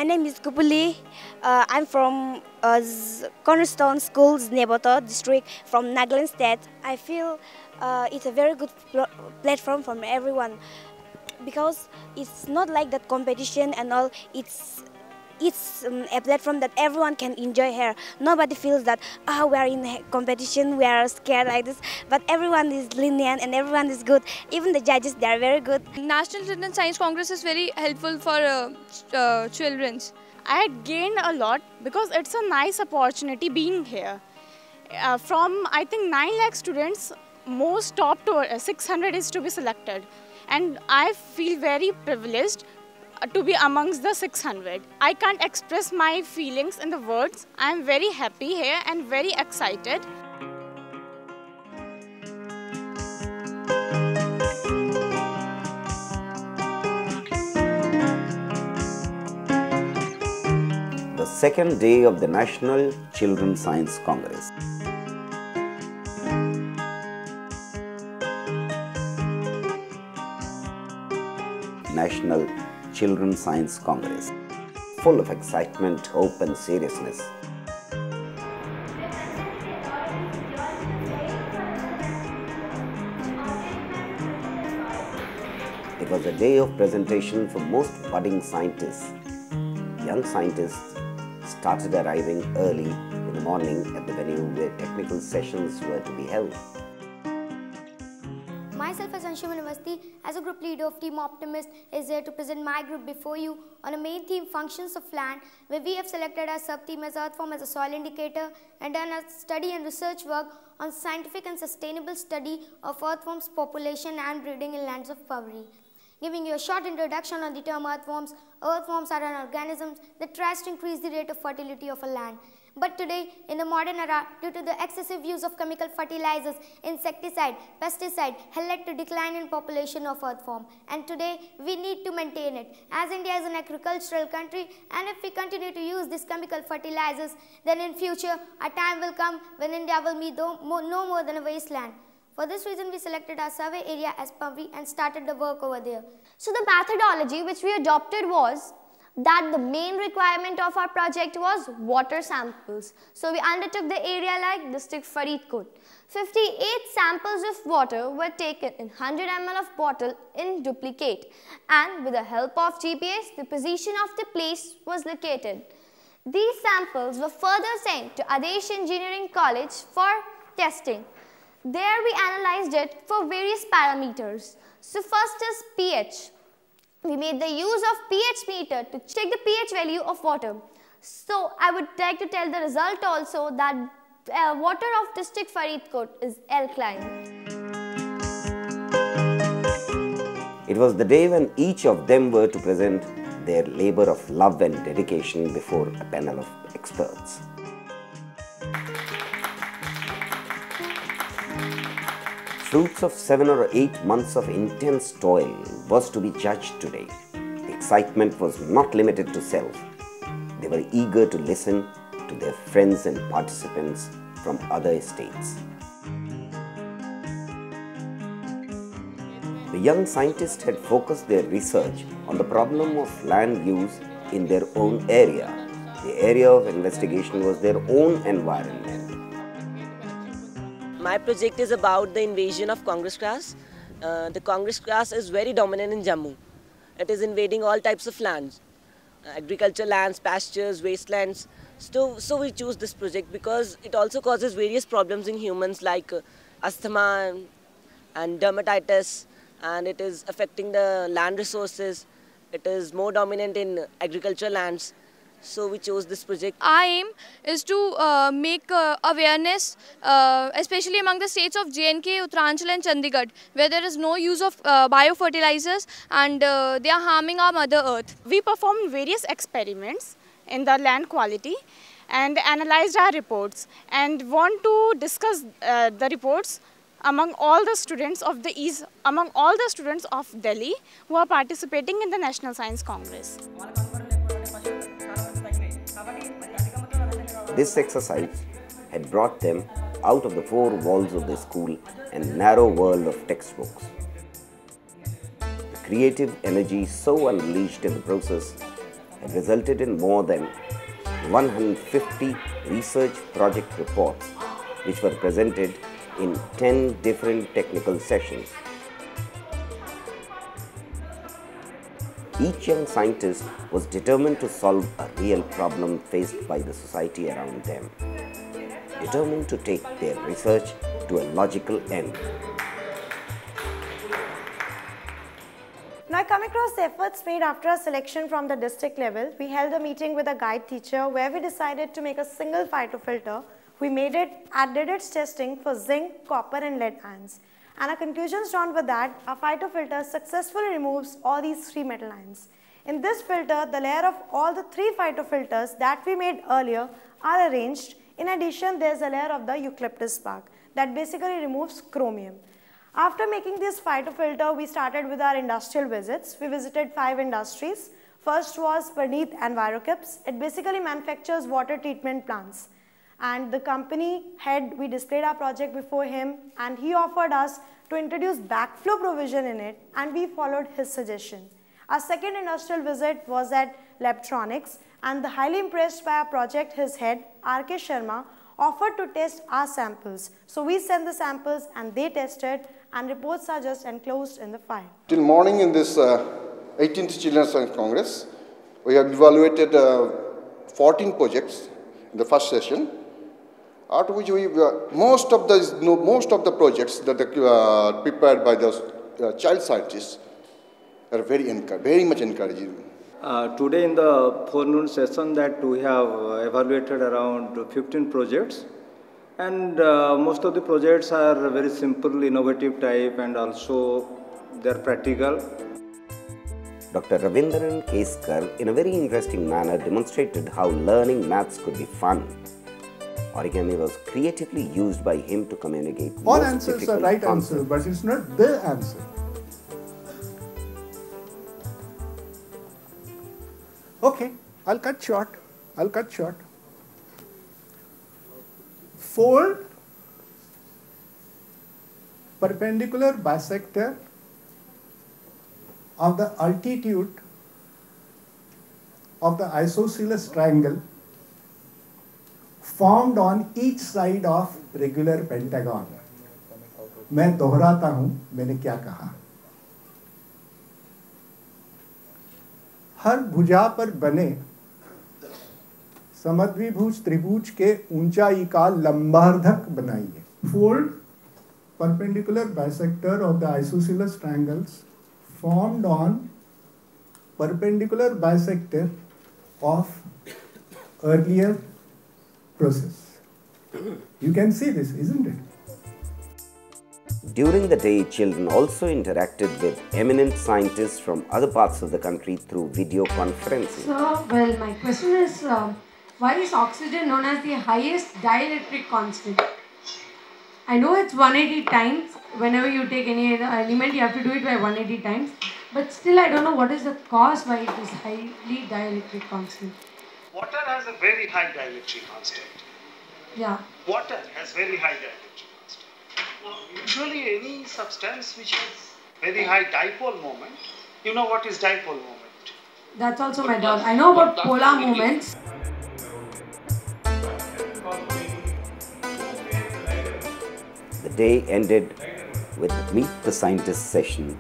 name is Kupuli. I'm from Cornerstone Schools, Nebota district, from Nagaland State. I feel it's a very good platform for everyone because it's not like that competition and all. It's a platform that everyone can enjoy here. Nobody feels that we are in a competition, we are scared like this. But everyone is lenient and everyone is good. Even the judges, they are very good. National Children's Science Congress is very helpful for children. I had gained a lot because it's a nice opportunity being here. From I think 9 lakh students, most top to 600 is to be selected. And I feel very privileged to be amongst the 600. I can't express my feelings in the words. I am very happy here and very excited. The second day of the National Children's Science Congress. National Children's Science Congress, full of excitement, hope and seriousness. It was a day of presentation for most budding scientists. Young scientists started arriving early in the morning at the venue where technical sessions were to be held. Myself as Anshuman Awasthi, as a group leader of Team Optimist, is here to present my group before you on a main theme, Functions of Land, where we have selected our sub-theme as Earth form as a soil indicator and done a study and research work on scientific and sustainable study of earthworms population and breeding in lands of Pavri. Giving you a short introduction on the term earthworms. Earthworms are an organism that tries to increase the rate of fertility of a land. But today, in the modern era, due to the excessive use of chemical fertilizers, insecticide, pesticide, has led to decline in population of earthworm. And today, we need to maintain it. As India is an agricultural country, and if we continue to use these chemical fertilizers, then in future, a time will come when India will be no more than a wasteland. For this reason, we selected our survey area as Pavri and started the work over there. So the methodology which we adopted was that the main requirement of our project was water samples. So we undertook the area like district Faridkot. 58 samples of water were taken in 100 ml of bottle in duplicate, and with the help of GPS, the position of the place was located. These samples were further sent to Adesh Engineering College for testing. There we analyzed it for various parameters. So first is pH. We made the use of pH meter to check the pH value of water. So I would like to tell the result also that water of district Faridkot is alkaline. It was the day when each of them were to present their labor of love and dedication before a panel of experts. Fruits of 7 or 8 months of intense toil was to be judged today. The excitement was not limited to self. They were eager to listen to their friends and participants from other estates. The young scientists had focused their research on the problem of land use in their own area. The area of investigation was their own environment. My project is about the invasion of Congress grass. The Congress grass is very dominant in Jammu. It is invading all types of lands, agricultural lands, pastures, wastelands. So we choose this project because it also causes various problems in humans like asthma and dermatitis, and it is affecting the land resources. It is more dominant in agricultural lands. So we chose this project. Our aim is to make awareness, especially among the states of J&K, Uttaranchal and Chandigarh, where there is no use of biofertilizers and they are harming our Mother Earth. We performed various experiments in the land quality and analyzed our reports and want to discuss the reports among all the students of the East, among all the students of Delhi who are participating in the National Science Congress. This exercise had brought them out of the four walls of the school and narrow world of textbooks. The creative energy so unleashed in the process had resulted in more than 150 research project reports, which were presented in 10 different technical sessions. Each young scientist was determined to solve a real problem faced by the society around them, determined to take their research to a logical end. Now, coming across the efforts made after a selection from the district level, we held a meeting with a guide teacher where we decided to make a single phytofilter. We made it and did its testing for zinc, copper and lead ions. And our conclusions drawn were that our phytofilter successfully removes all these 3 metal ions. In this filter, the layer of all the 3 phytofilters that we made earlier are arranged. In addition, there is a layer of the eucalyptus bark that basically removes chromium. After making this phytofilter, we started with our industrial visits. We visited 5 industries. First was Praneeth Envirokips. It basically manufactures water treatment plants. And the company head, we displayed our project before him, and he offered us to introduce backflow provision in it, and we followed his suggestion. Our second industrial visit was at Labtronics, and the highly impressed by our project, his head, R.K. Sharma, offered to test our samples. So we sent the samples and they tested, and reports are just enclosed in the file. Till morning in this 18th Children's Science Congress, we have evaluated 14 projects in the first session, out of which we most of the projects that are prepared by the child scientists are very much encouraging. Today in the forenoon session that we have evaluated around 15 projects, and most of the projects are very simple, innovative type, and also they are practical. Dr. Ravindran Keskar, in a very interesting manner, demonstrated how learning maths could be fun. Origami was creatively used by him to communicate all answers are right answer, but it's not the answer. Okay, I'll cut short. Fold perpendicular bisector of the altitude of the isosceles triangle formed on each side of regular pentagon. मैं दोहराता हूं मैंने क्या कहा. हर भुजा पर बने समद्विभुज त्रिभुज के ऊंचाई का लंबार्धक बनाइए. Fold perpendicular bisector of the isosceles triangles formed on perpendicular bisector of earlier process. You can see this, isn't it? During the day, children also interacted with eminent scientists from other parts of the country through video conferencing. So, well, my question is, why is oxygen known as the highest dielectric constant? I know it's 180 times. Whenever you take any element, you have to do it by 180 times. But still, I don't know what is the cause why it is highly dielectric constant. Water has a very high dielectric constant. Yeah. Water has very high dielectric constant. Now, usually any substance which has very high dipole moment, you know what is dipole moment? That's also my doubt. I know about polar moments. The day ended with Meet the Scientist session